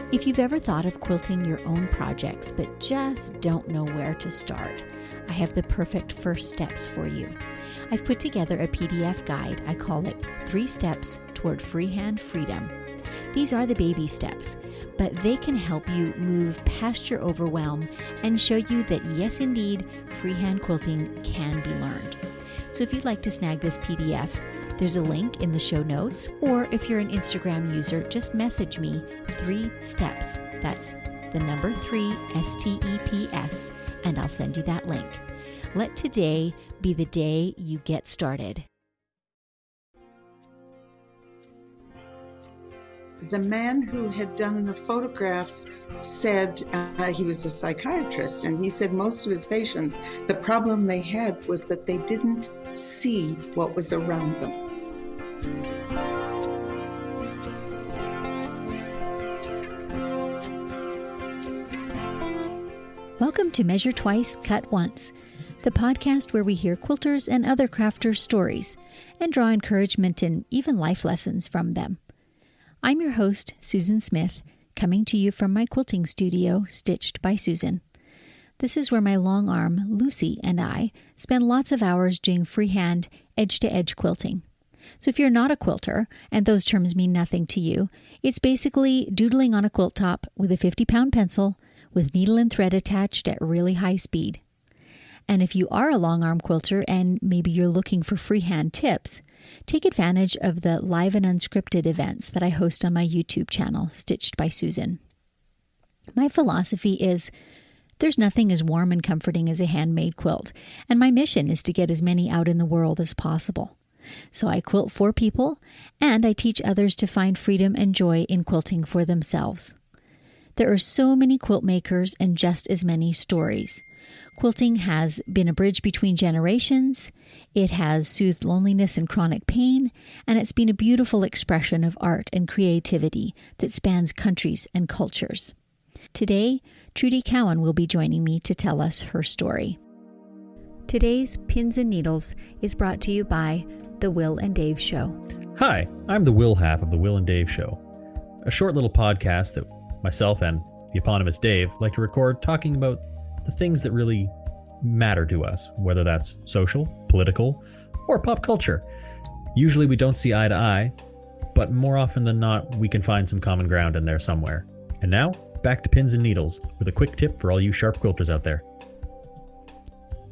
If you've ever thought of quilting your own projects but just don't know where to start, I have the perfect first steps for you. I've put together a PDF guide. I call it 3 Steps Toward Freehand Freedom. These are the baby steps, but they can help you move past your overwhelm and show you that yes, indeed, freehand quilting can be learned. So if you'd like to snag this PDF, there's a link in the show notes, or if you're an Instagram user, just message me 3 steps. That's the number 3 STEPS, and I'll send you that link. Let today be the day you get started. The man who had done the photographs said, he was a psychiatrist, and he said most of his patients, the problem they had was that they didn't see what was around them. Welcome to Measure Twice, Cut Once, the podcast where we hear quilters and other crafters' stories and draw encouragement and even life lessons from them. I'm your host, Susan Smith, coming to you from my quilting studio, Stitched by Susan. This is where my long arm, Lucy, and I spend lots of hours doing freehand, edge-to-edge quilting. So if you're not a quilter, and those terms mean nothing to you, it's basically doodling on a quilt top with a 50-pound pencil with needle and thread attached at really high speed. And if you are a long arm quilter and maybe you're looking for freehand tips, take advantage of the live and unscripted events that I host on my YouTube channel, Stitched by Susan. My philosophy is there's nothing as warm and comforting as a handmade quilt, and my mission is to get as many out in the world as possible. So I quilt for people, and I teach others to find freedom and joy in quilting for themselves. There are so many quilt makers and just as many stories. Quilting has been a bridge between generations, it has soothed loneliness and chronic pain, and it's been a beautiful expression of art and creativity that spans countries and cultures. Today, Trudy Cowan will be joining me to tell us her story. Today's Pins and Needles is brought to you by The Will and Dave Show. Hi, I'm the Will half of The Will and Dave Show, a short little podcast that myself and the eponymous Dave like to record talking about the things that really matter to us, whether that's social, political, or pop culture. Usually we don't see eye to eye, but more often than not, we can find some common ground in there somewhere. And now, back to Pins and Needles with a quick tip for all you sharp quilters out there.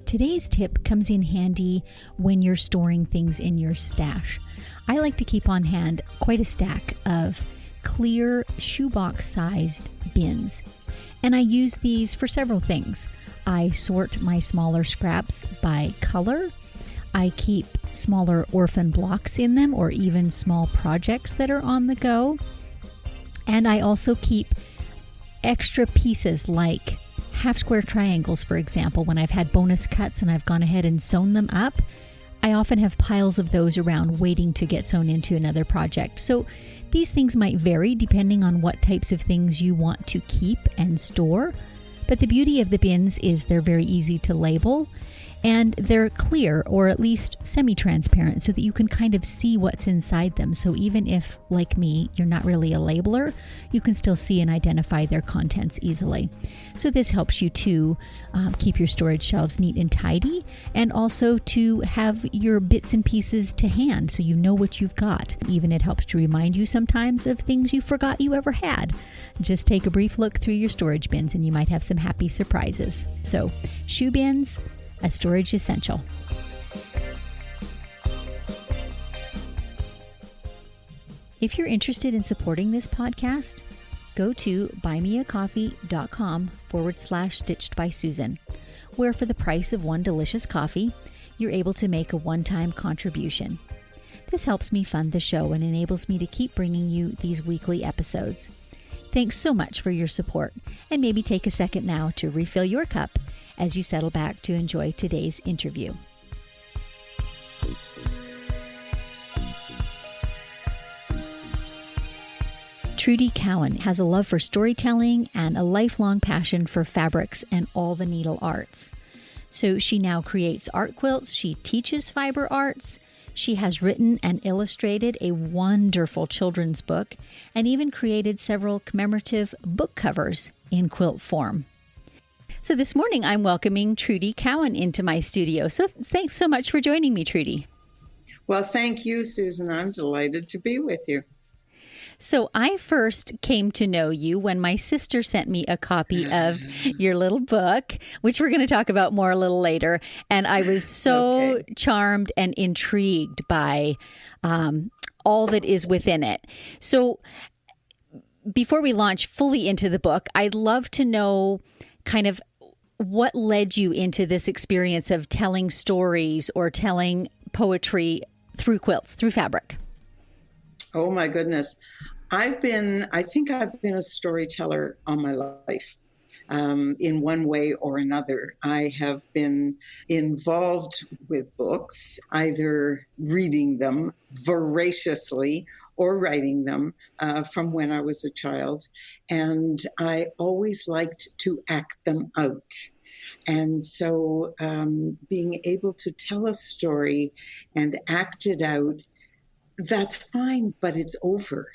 Today's tip comes in handy when you're storing things in your stash. I like to keep on hand quite a stack of clear shoebox-sized bins. And I use these for several things. I sort my smaller scraps by color. I keep smaller orphan blocks in them, or even small projects that are on the go. And I also keep extra pieces like half square triangles, for example. When I've had bonus cuts and I've gone ahead and sewn them up, I often have piles of those around waiting to get sewn into another project. So these things might vary depending on what types of things you want to keep and store. But the beauty of the bins is they're very easy to label, and they're clear, or at least semi-transparent, so that you can kind of see what's inside them. So even if, like me, you're not really a labeler, you can still see and identify their contents easily. So this helps you to keep your storage shelves neat and tidy, and also to have your bits and pieces to hand so you know what you've got. Even it helps to remind you sometimes of things you forgot you ever had. Just take a brief look through your storage bins and you might have some happy surprises. So, shoe bins, a storage essential. If you're interested in supporting this podcast, go to buymeacoffee.com/StitchedBySusan, where for the price of one delicious coffee, you're able to make a one-time contribution. This helps me fund the show and enables me to keep bringing you these weekly episodes. Thanks so much for your support, and maybe take a second now to refill your cup as you settle back to enjoy today's interview. Trudy Cowan has a love for storytelling and a lifelong passion for fabrics and all the needle arts. So she now creates art quilts, she teaches fiber arts, She has written and illustrated a wonderful children's book and even created several commemorative book covers in quilt form. So this morning I'm welcoming Trudy Cowan into my studio. So thanks so much for joining me, Trudy. Well, thank you, Susan. I'm delighted to be with you. So I first came to know you when my sister sent me a copy of your little book, which we're going to talk about more a little later. And I was so charmed and intrigued by all that is within it. So before we launch fully into the book, I'd love to know kind of what led you into this experience of telling stories or telling poetry through quilts, through fabric. Oh my goodness. I think I've been a storyteller all my life. In one way or another. I have been involved with books, either reading them voraciously or writing them from when I was a child. And I always liked to act them out. And so being able to tell a story and act it out, that's fine, but it's over.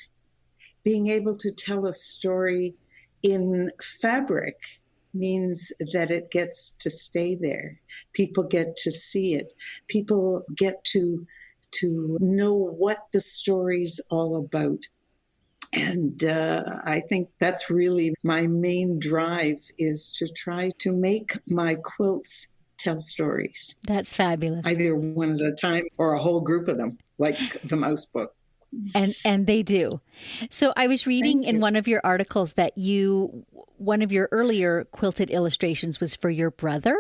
Being able to tell a story in fabric means that it gets to stay there. People get to see it. People get to know what the story's all about. And I think that's really my main drive, is to try to make my quilts tell stories. That's fabulous. Either one at a time or a whole group of them, like the mouse book. And they do. So I was reading in one of your articles that one of your earlier quilted illustrations was for your brother,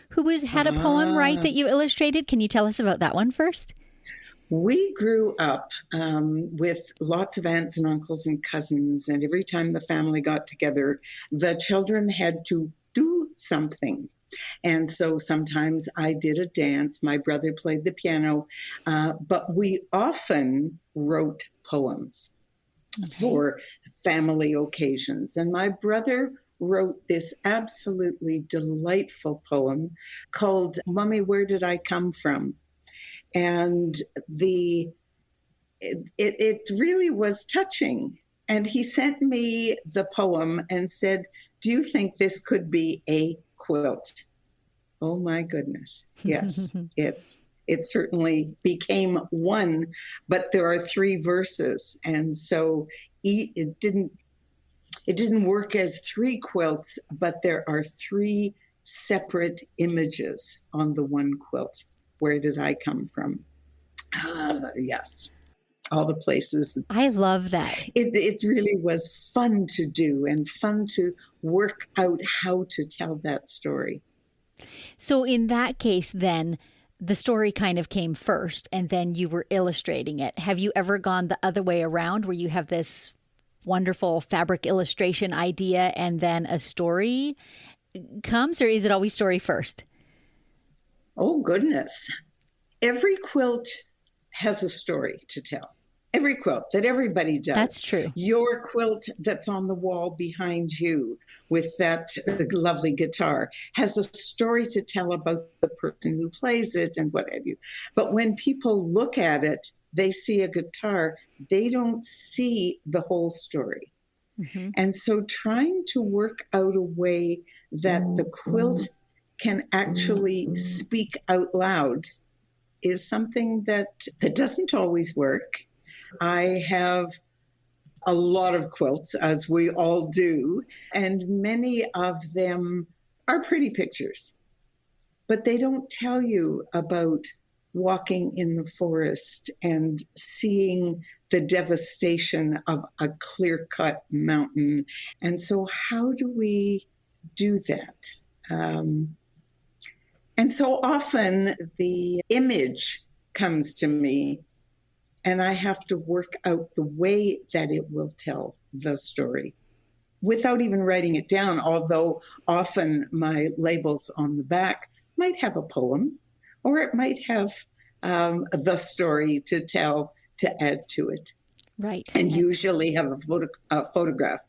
who had a poem, right, that you illustrated. Can you tell us about that one first? We grew up with lots of aunts and uncles and cousins, and every time the family got together, the children had to do something. And so sometimes I did a dance, my brother played the piano, but we often wrote poems for family occasions. And my brother wrote this absolutely delightful poem called "Mommy, Where Did I Come From?" And it really was touching. And he sent me the poem and said, "Do you think this could be a quilt?" Oh my goodness. Yes, it certainly became one, but there are 3 verses. And so it didn't work as 3 quilts, but there are 3 separate images on the one quilt. Where did I come from? Yes. All the places. I love that. It really was fun to do and fun to work out how to tell that story. So in that case, then, the story kind of came first and then you were illustrating it. Have you ever gone the other way around, where you have this wonderful fabric illustration idea and then a story comes, or is it always story first? Oh, goodness. Every quilt has a story to tell. Every quilt that everybody does. That's true. Your quilt that's on the wall behind you with that lovely guitar has a story to tell about the person who plays it and what have you. But when people look at it, they see a guitar, they don't see the whole story. Mm-hmm. And so trying to work out a way that the quilt can actually speak out loud is something that doesn't always work. I have a lot of quilts, as we all do, and many of them are pretty pictures, but they don't tell you about walking in the forest and seeing the devastation of a clear-cut mountain. And so how do we do that? And so often the image comes to me and I have to work out the way that it will tell the story without even writing it down, although often my labels on the back might have a poem, or it might have the story to tell to add to it. Right. And usually have a photograph.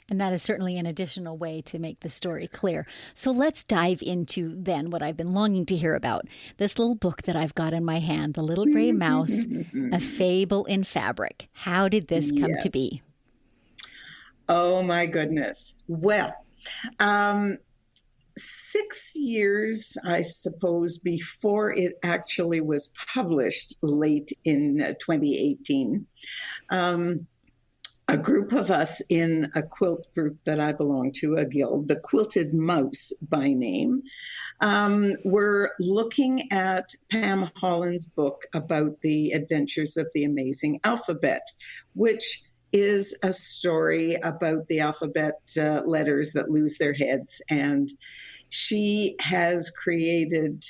And that is certainly an additional way to make the story clear. So let's dive into then what I've been longing to hear about. This little book that I've got in my hand, The Little Gray Mouse, A Fable in Fabric. How did this come to Yes. be? Oh, my goodness. Well, 6 years, I suppose, before it actually was published late in 2018, a group of us in a quilt group that I belong to, a guild, the Quilted Mouse by name, were looking at Pam Holland's book about the adventures of the amazing alphabet, which is a story about the alphabet letters that lose their heads. And she has created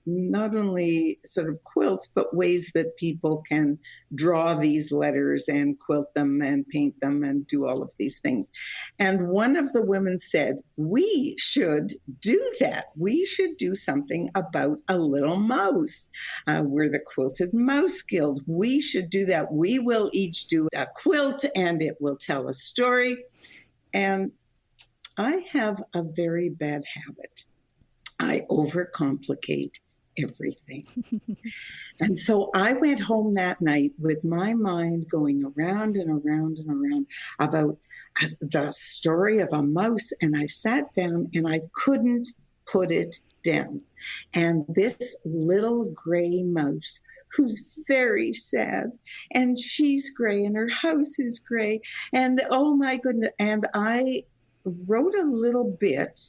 not only sort of quilts, but ways that people can draw these letters and quilt them and paint them and do all of these things. And one of the women said, we should do that. We should do something about a little mouse. We're the Quilted Mouse Guild. We should do that. We will each do a quilt and it will tell a story. And I have a very bad habit. I overcomplicate everything. And so I went home that night with my mind going around and around and around about the story of a mouse. And I sat down and I couldn't put it down. And this little gray mouse, who's very sad, and she's gray and her house is gray. And oh my goodness. And I wrote a little bit,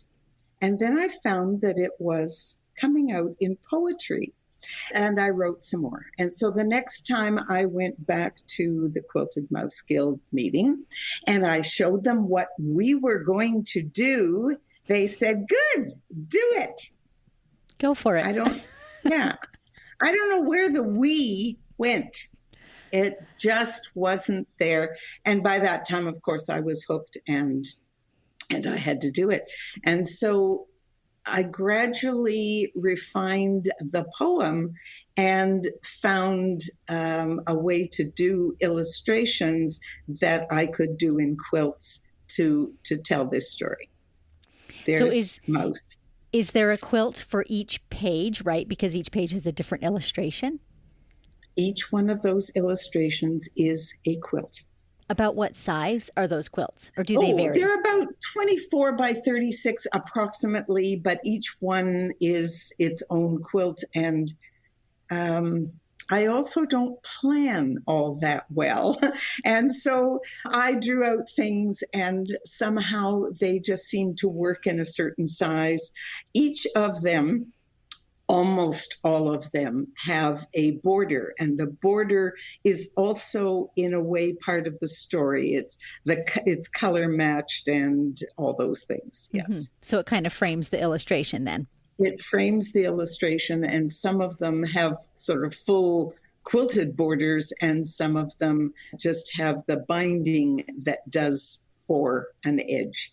and then I found that it was coming out in poetry, and I wrote some more. And so the next time I went back to the Quilted Mouse Guild meeting and I showed them what we were going to do, they said, good, do it. Go for it. I don't know where the we went. It just wasn't there. And by that time, of course, I was hooked and I had to do it. And so I gradually refined the poem and found a way to do illustrations that I could do in quilts to tell this story. There's Mouse. Is there a quilt for each page, right? Because each page has a different illustration? Each one of those illustrations is a quilt. About what size are those quilts, or do they vary? They're about 24 by 36 approximately, but each one is its own quilt. And I also don't plan all that well. And so I drew out things and somehow they just seem to work in a certain size. Each of them, almost all of them, have a border, and the border is also in a way part of the story. It's color matched and all those things. Yes. Mm-hmm. So it kind of frames the illustration then. It frames the illustration, and some of them have sort of full quilted borders, and some of them just have the binding that does for an edge.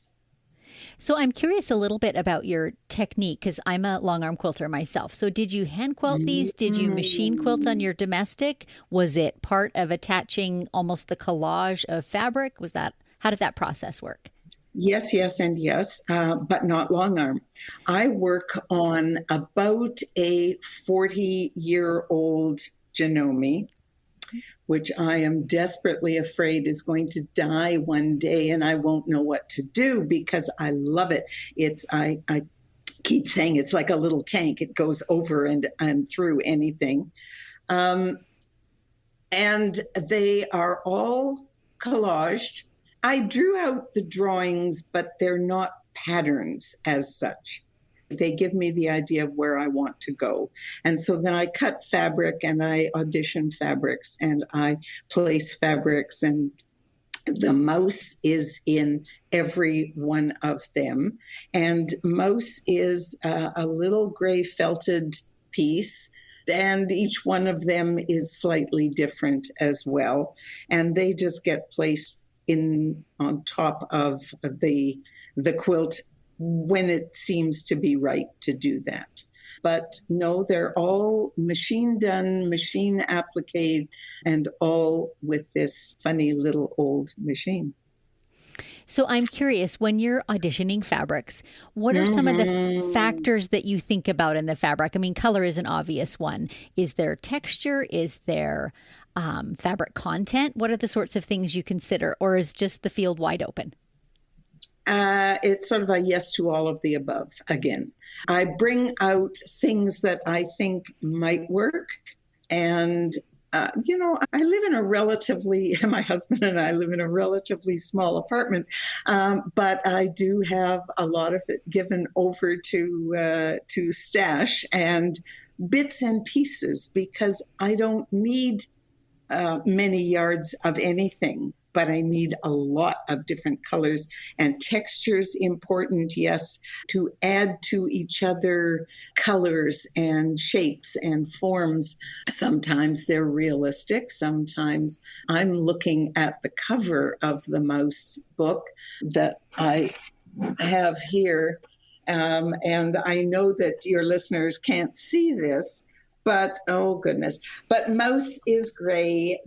So I'm curious a little bit about your technique, because I'm a long arm quilter myself. So did you hand quilt these? Did you machine quilt on your domestic? Was it part of attaching almost the collage of fabric? How did that process work? Yes, and yes, but not long arm. I work on about a 40-year-old Janome, which I am desperately afraid is going to die one day, and I won't know what to do because I love it. I keep saying it's like a little tank. It goes over and through anything. And they are all collaged. I drew out the drawings, but they're not patterns as such. They give me the idea of where I want to go. And so then I cut fabric and I audition fabrics and I place fabrics, and the mouse is in every one of them. And mouse is a little gray felted piece, and each one of them is slightly different as well. And they just get placed on top of the quilt when it seems to be right to do that. But no, they're all machine done, machine appliqued, and all with this funny little old machine. So I'm curious, when you're auditioning fabrics, what are some of the factors that you think about in the fabric? I mean, color is an obvious one. Is there texture? Is there fabric content? What are the sorts of things you consider? Or is just the field wide open? It's sort of a yes to all of the above again. I bring out things that I think might work. And, I live in my husband and I live in a relatively small apartment, but I do have a lot of it given over to stash and bits and pieces because I don't need many yards of anything, but I need a lot of different colors and textures important, yes, to add to each other colors and shapes and forms. Sometimes they're realistic. Sometimes I'm looking at the cover of the mouse book that I have here. And I know that your listeners can't see this, but oh goodness. But Mouse is gray.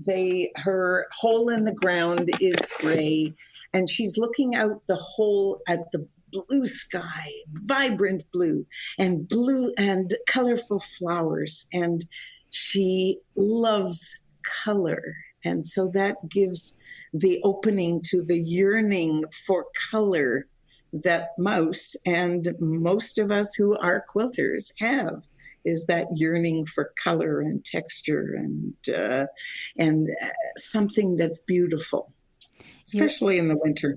Her hole in the ground is gray. And she's looking out the hole at the blue sky, vibrant blue and colorful flowers. And she loves color. And so that gives the opening to the yearning for color that Mouse and most of us who are quilters have. Is that yearning for color and texture and something that's beautiful, especially in the winter.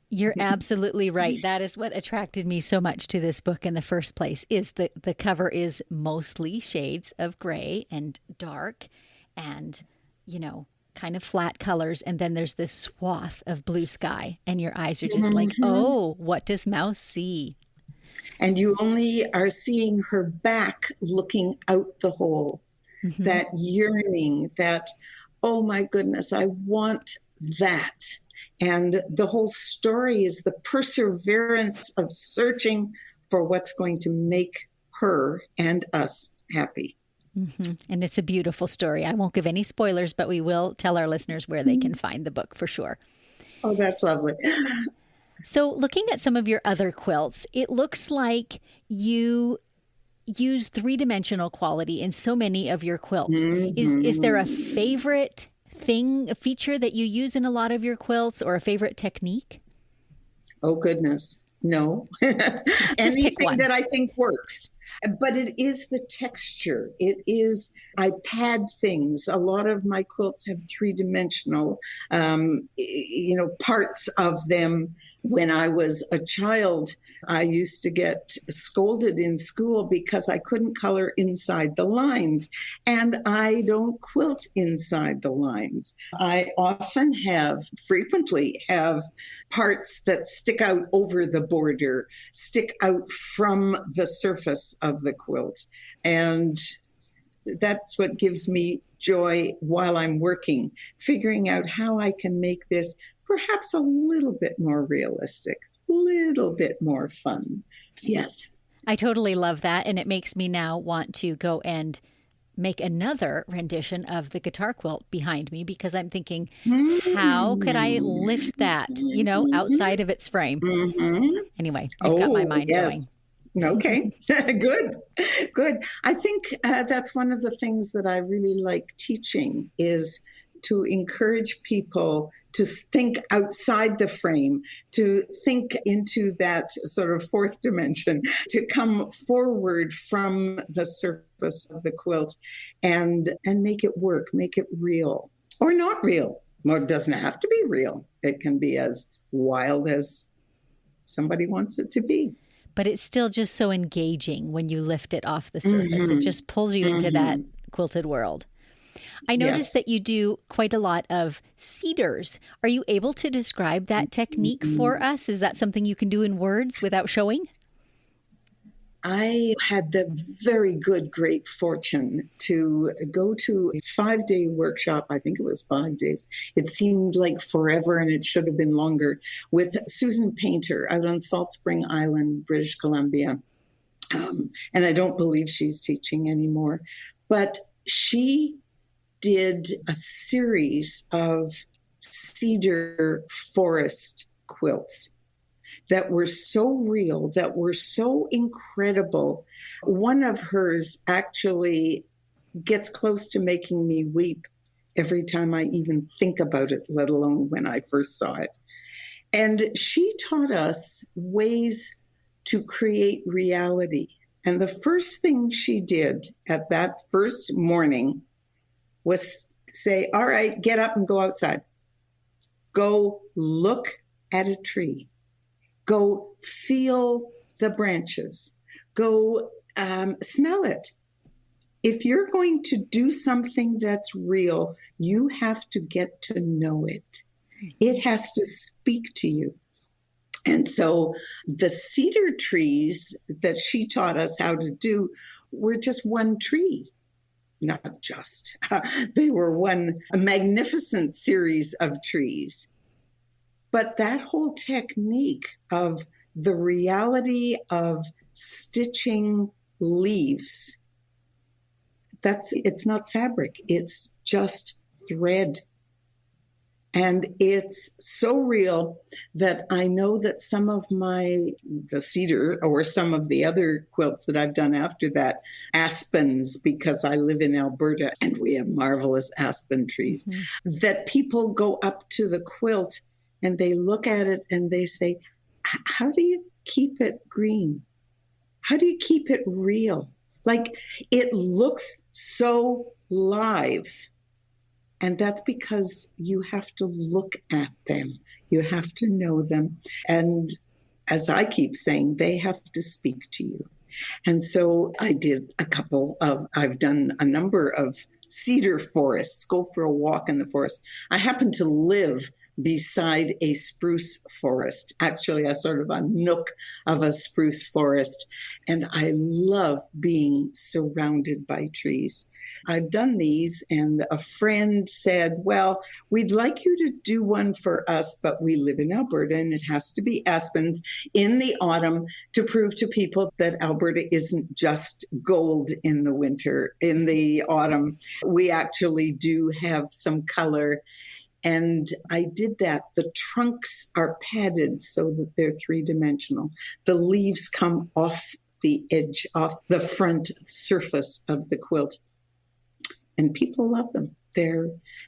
You're absolutely right. That is what attracted me so much to this book in the first place, is the cover is mostly shades of gray and dark and, kind of flat colors. And then there's this swath of blue sky and your eyes are just like, oh, what does Mouse see? And you only are seeing her back looking out the hole, that yearning, that, oh my goodness, I want that. And the whole story is the perseverance of searching for what's going to make her and us happy. And it's a beautiful story. I won't give any spoilers, but we will tell our listeners where they can find the book for sure. Oh, that's lovely. So looking at some of your other quilts, it looks like you use three-dimensional quality in so many of your quilts. Is there a favorite a feature that you use in a lot of your quilts or a favorite technique? Oh, goodness. No. Anything that I think works. But it is the texture. It is, I pad things. A lot of my quilts have three-dimensional, parts of them. When I was a child, I used to get scolded in school because I couldn't color inside the lines. And I don't quilt inside the lines. I frequently have parts that stick out over the border, stick out from the surface of the quilt. And that's what gives me joy while I'm working, figuring out how I can make this perhaps a little bit more realistic, a little bit more fun. Yes. I totally love that. And it makes me now want to go and make another rendition of the guitar quilt behind me because I'm thinking, how could I lift that, outside of its frame? Anyway, you've got my mind going. Okay, good. I think that's one of the things that I really like teaching is to encourage people to think outside the frame, to think into that sort of fourth dimension, to come forward from the surface of the quilt and make it work, make it real or not real. Or it doesn't have to be real. It can be as wild as somebody wants it to be. But it's still just so engaging when you lift it off the surface. It just pulls you into that quilted world. I noticed that you do quite a lot of cedars. Are you able to describe that technique for us? Is that something you can do in words without showing? I had the very great fortune to go to a 5-day workshop. I think it was 5 days. It seemed like forever and it should have been longer, with Susan Painter out on Salt Spring Island, British Columbia. And I don't believe she's teaching anymore. But she did a series of cedar forest quilts that were so real, that were so incredible. One of hers actually gets close to making me weep every time I even think about it, let alone when I first saw it. And she taught us ways to create reality. And the first thing she did at that first morning was say, all right, get up and go outside. Go look at a tree. Go feel the branches. Go smell it. If you're going to do something that's real, you have to get to know it. It has to speak to you. And so the cedar trees that she taught us how to do were just one tree. Not just. They were a magnificent series of trees. But that whole technique of the reality of stitching leaves, it's not fabric, it's just thread. And it's so real that I know that some of the cedar or some of the other quilts that I've done after that, aspens, because I live in Alberta and we have marvelous aspen trees, that people go up to the quilt and they look at it and they say, how do you keep it green? How do you keep it real? Like, it looks so live. And that's because you have to look at them. You have to know them. And as I keep saying, they have to speak to you. And so I've done a number of cedar forests, go for a walk in the forest. I happen to live beside a spruce forest, actually a sort of a nook of a spruce forest. And I love being surrounded by trees. I've done these, and a friend said, well, we'd like you to do one for us, but we live in Alberta and it has to be aspens in the autumn to prove to people that Alberta isn't just gold in the winter. In the autumn, we actually do have some color. And I did that. The trunks are padded so that they're three-dimensional. The leaves come off the edge, off the front surface of the quilt. And people love them.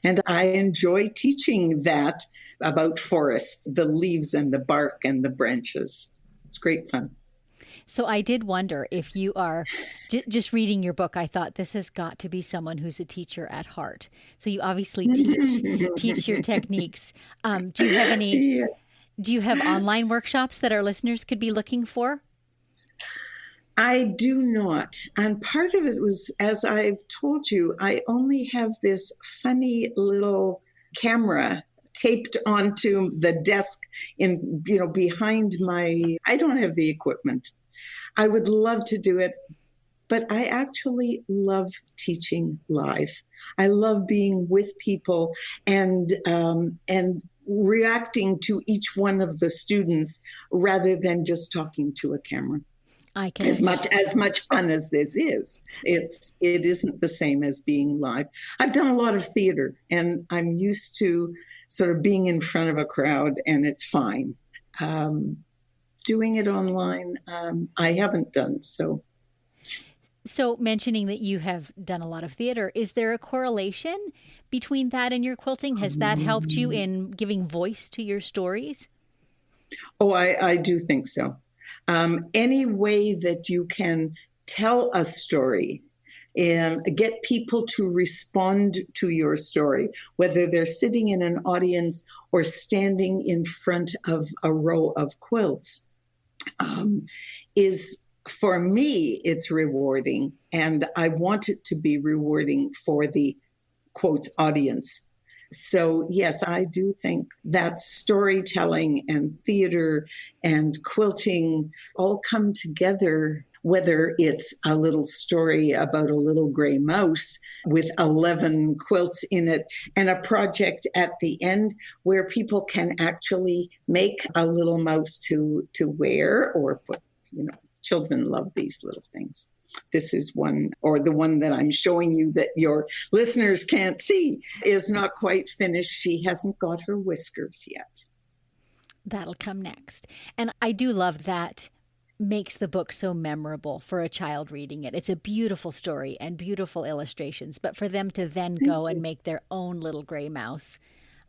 And I enjoy teaching that about forests, the leaves and the bark and the branches. It's great fun. So I did wonder if you are just reading your book. I thought this has got to be someone who's a teacher at heart. So you obviously teach your techniques. Do you have any? Yes. Do you have online workshops that our listeners could be looking for? I do not. And part of it was, as I've told you, I only have this funny little camera taped onto the desk behind I don't have the equipment. I would love to do it, but I actually love teaching live. I love being with people and reacting to each one of the students rather than just talking to a camera. As much fun as this is, it isn't the same as being live. I've done a lot of theater, and I'm used to sort of being in front of a crowd, and it's fine. Doing it online, I haven't done so. So mentioning that you have done a lot of theater, is there a correlation between that and your quilting? Has that helped you in giving voice to your stories? Oh, I do think so. Any way that you can tell a story and get people to respond to your story, whether they're sitting in an audience or standing in front of a row of quilts, is, for me, it's rewarding. And I want it to be rewarding for the, quotes, audience. So, yes, I do think that storytelling and theater and quilting all come together, whether it's a little story about a little gray mouse with 11 quilts in it and a project at the end where people can actually make a little mouse to wear or put, children love these little things. This is one, or the one that I'm showing you that your listeners can't see, is not quite finished. She hasn't got her whiskers yet. That'll come next. And I do love that makes the book so memorable for a child reading it. It's a beautiful story and beautiful illustrations, but for them to then Thank go and you. make their own little gray mouse,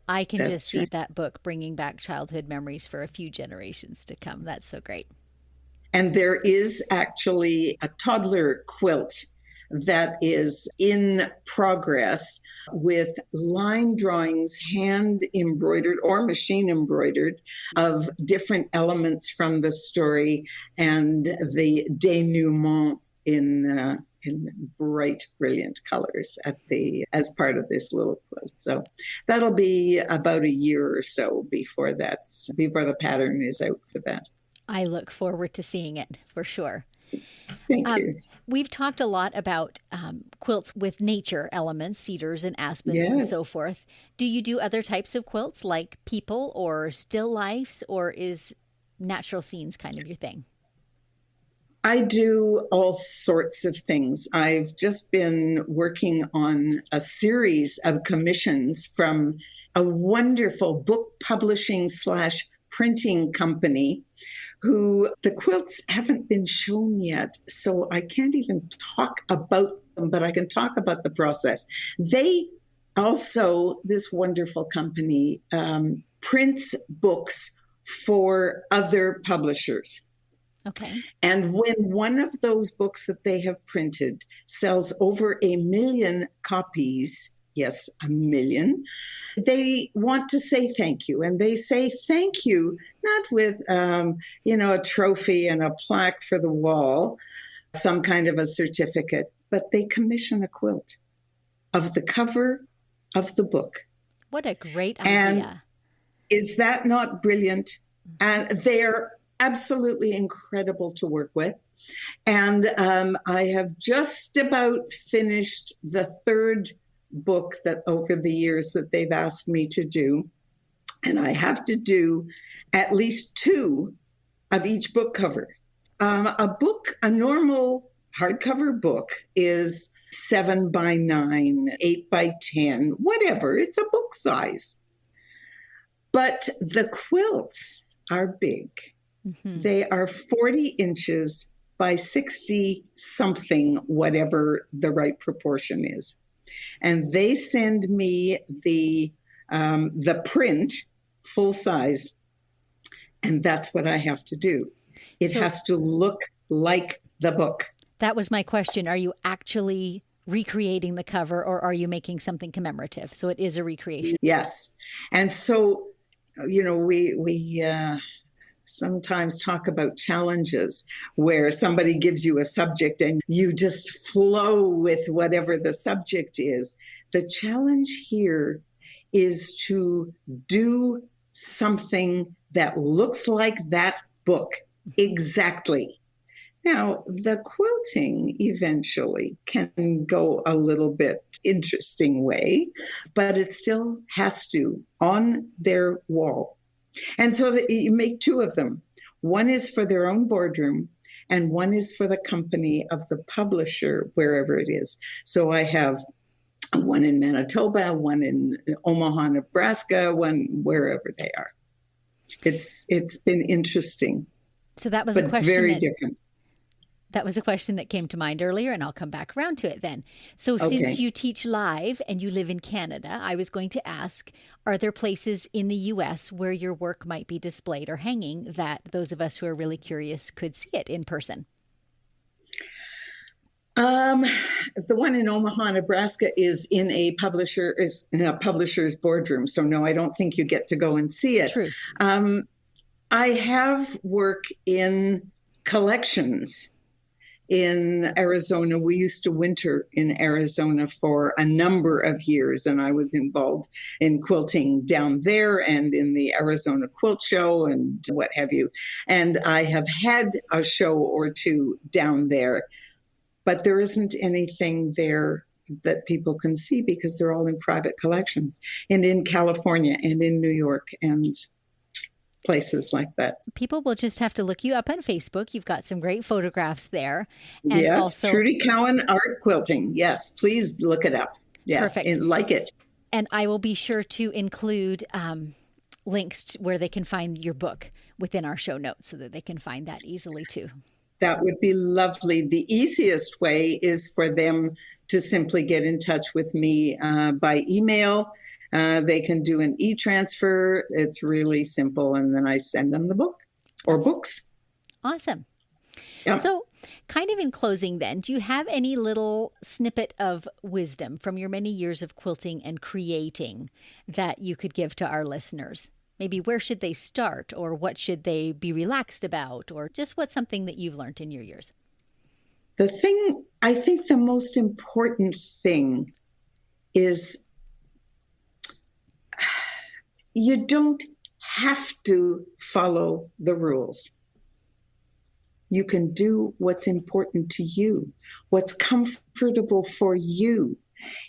I can just That's see right. that book bringing back childhood memories for a few generations to come. That's so great. And there is actually a toddler quilt that is in progress with line drawings, hand embroidered or machine embroidered, of different elements from the story and the denouement in bright, brilliant colors as part of this little quilt. So that'll be about a year or so before the pattern is out for that. I look forward to seeing it for sure. Thank you. We've talked a lot about quilts with nature elements, cedars and aspens and Yes. so forth. Do you do other types of quilts like people or still lifes, or is natural scenes kind of your thing? I do all sorts of things. I've just been working on a series of commissions from a wonderful book publishing / printing company who the quilts haven't been shown yet. So I can't even talk about them, but I can talk about the process. They also, this wonderful company, prints books for other publishers. Okay. And when one of those books that they have printed sells over 1 million copies, yes, 1 million, they want to say thank you. And they say thank you, not with, a trophy and a plaque for the wall, some kind of a certificate, but they commission a quilt of the cover of the book. What a great And idea. is that not brilliant? And they're absolutely incredible to work with. And I have just about finished the third book that over the years that they've asked me to do. And I have to do at least 2 of each book cover. A normal hardcover book is 7 by 9, 8 by 10, whatever. It's a book size. But the quilts are big. Mm-hmm. They are 40 inches by 60 something, whatever the right proportion is. And they send me the print, full size, and that's what I have to do. It has to look like the book. That was my question. Are you actually recreating the cover, or are you making something commemorative? So it is a recreation. Yes. And so, we sometimes talk about challenges where somebody gives you a subject and you just flow with whatever the subject is. The challenge here is to do something that looks like that book exactly. Now, the quilting eventually can go a little bit interesting way, but it still has to on their wall. And so you make 2 of them. One is for their own boardroom, and one is for the company of the publisher, wherever it is. So I have one in Manitoba, one in Omaha, Nebraska, one wherever they are. It's been interesting. So that was but a question very different. That was a question that came to mind earlier, and I'll come back around to it then. So Okay. since you teach live and you live in Canada, I was going to ask, are there places in the U.S. where your work might be displayed or hanging that those of us who are really curious could see it in person? The one in Omaha, Nebraska is in a publisher's boardroom. So no, I don't think you get to go and see it. True. I have work in collections in Arizona. We used to winter in Arizona for a number of years, and I was involved in quilting down there and in the Arizona Quilt Show and what have you. And I have had a show or 2 down there, but there isn't anything there that people can see because they're all in private collections, and in California and in New York and places like that. People will just have to look you up on Facebook. You've got some great photographs there. And Yes, also, Trudy Cowan Art Quilting. Yes, please look it up. Yes, Perfect. and like it. And I will be sure to include links where they can find your book within our show notes so that they can find that easily too. That would be lovely. The easiest way is for them to simply get in touch with me by email. They can do an e-transfer. It's really simple. And then I send them the book or books. Awesome. Yeah. So kind of in closing then, do you have any little snippet of wisdom from your many years of quilting and creating that you could give to our listeners? Maybe where should they start, or what should they be relaxed about, or just what's something that you've learned in your years? I think the most important thing is you don't have to follow the rules. You can do what's important to you, what's comfortable for you.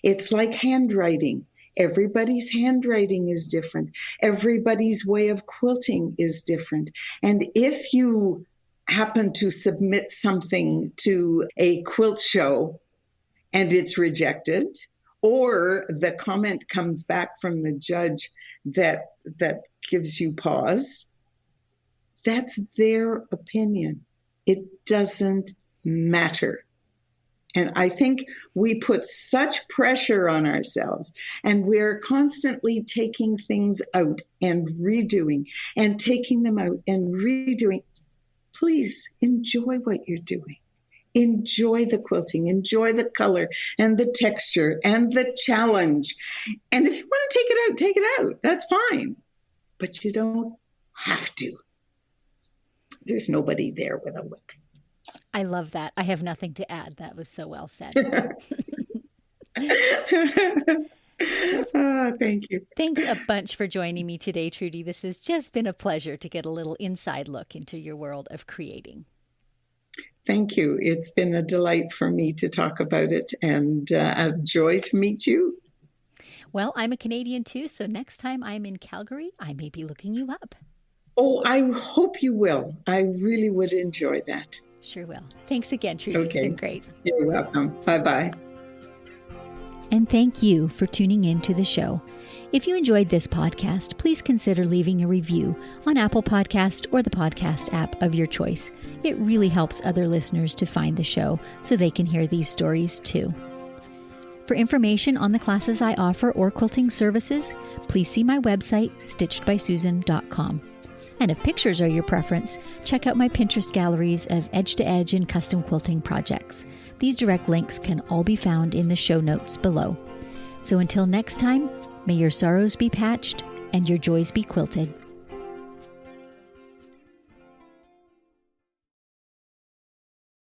It's like handwriting. Everybody's handwriting is different. Everybody's way of quilting is different. And if you happen to submit something to a quilt show and it's rejected, or the comment comes back from the judge that gives you pause, that's their opinion. It doesn't matter. And I think we put such pressure on ourselves, and we're constantly taking things out and redoing and taking them out and redoing. Please enjoy what you're doing. Enjoy the quilting, enjoy the color and the texture and the challenge. And if you want to take it out. That's fine. But you don't have to. There's nobody there with a whip. I love that. I have nothing to add. That was so well said. Oh, thank you. Thanks a bunch for joining me today, Trudy. This has just been a pleasure to get a little inside look into your world of creating. Thank you. It's been a delight for me to talk about it, and a joy to meet you. Well, I'm a Canadian too, so next time I'm in Calgary, I may be looking you up. Oh, I hope you will. I really would enjoy that. Sure will. Thanks again, Trudy. Okay. It's been great. You're welcome. Bye-bye. And thank you for tuning in to the show. If you enjoyed this podcast, please consider leaving a review on Apple Podcast or the podcast app of your choice. It really helps other listeners to find the show so they can hear these stories too. For information on the classes I offer or quilting services, please see my website, StitchedBySusan.com. And if pictures are your preference, check out my Pinterest galleries of edge-to-edge and custom quilting projects. These direct links can all be found in the show notes below. So until next time, may your sorrows be patched and your joys be quilted.